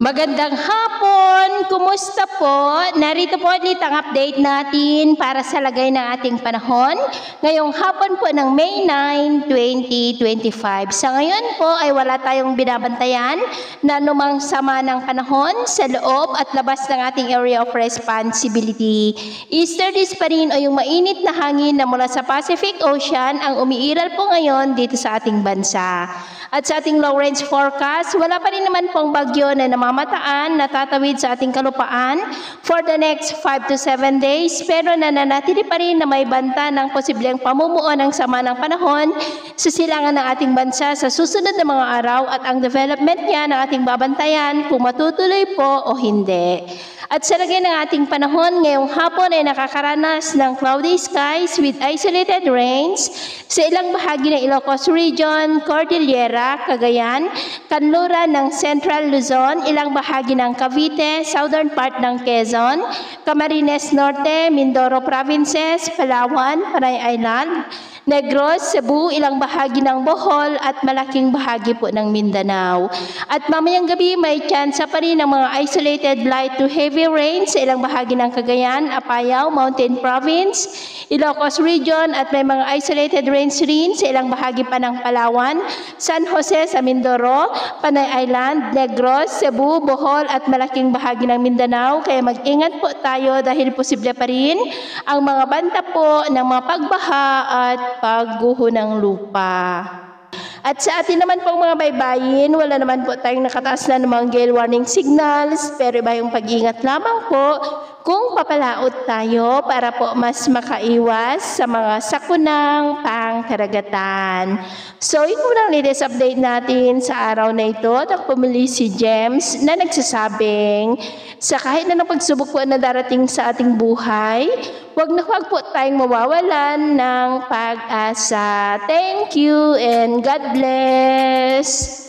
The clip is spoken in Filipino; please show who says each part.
Speaker 1: Magandang hapon! Kumusta po? Narito po ulit ang update natin para sa lagay ng ating panahon ngayong hapon po ng May 9, 2025. Sa ngayon po ay wala tayong binabantayan na anumang sama ng panahon sa loob at labas ng ating area of responsibility. Easterlies pa rin o yung mainit na hangin na mula sa Pacific Ocean ang umiiral po ngayon dito sa ating bansa. At sa ating low range forecast, wala pa rin naman pong bagyo na namamataan na tatawid sa ating kalupaan for the next 5 to 7 days, pero nananatili pa rin na may banta ng posibleng pamumuo ng sama ng panahon sa silangan ng ating bansa sa susunod na mga araw at ang development niya ng ating babantayan kung matutuloy po o hindi. At sa lagay ng ating panahon, ngayong hapon ay nakakaranas ng cloudy skies with isolated rains sa ilang bahagi ng Ilocos Region, Cordillera, Cagayan, kanluran ng Central Luzon, ilang bahagi ng Cavite, southern part ng Quezon, Camarines Norte, Mindoro Provinces, Palawan, Panay Island, Negros, Cebu, ilang bahagi ng Bohol at malaking bahagi po ng Mindanao. At mamayang gabi may tsansa pa rin ng mga isolated light to heavy rain sa ilang bahagi ng Cagayan, Apayao, Mountain Province, Ilocos Region at may mga isolated rains rin sa ilang bahagi pa ng Palawan, San Jose sa Mindoro, Panay Island, Negros, Cebu, Bohol at malaking bahagi ng Mindanao. Kaya mag-ingat po tayo dahil posible pa rin ang mga banta po ng mga pagbaha at pagguho ng lupa. At sa atin naman pong mga baybayin, wala naman po tayong nakataas na namang gale warning signals, pero iba yung pag-ingat lamang po kung papalaot tayo para po mas makaiwas sa mga sakunang pangkaragatan. So, yun muna ang latest update natin sa araw na ito. At pumili si James na nagsasabing sa kahit na pagsubok po na darating sa ating buhay, wag po tayong mawawalan ng pag-asa. Thank you and God bless!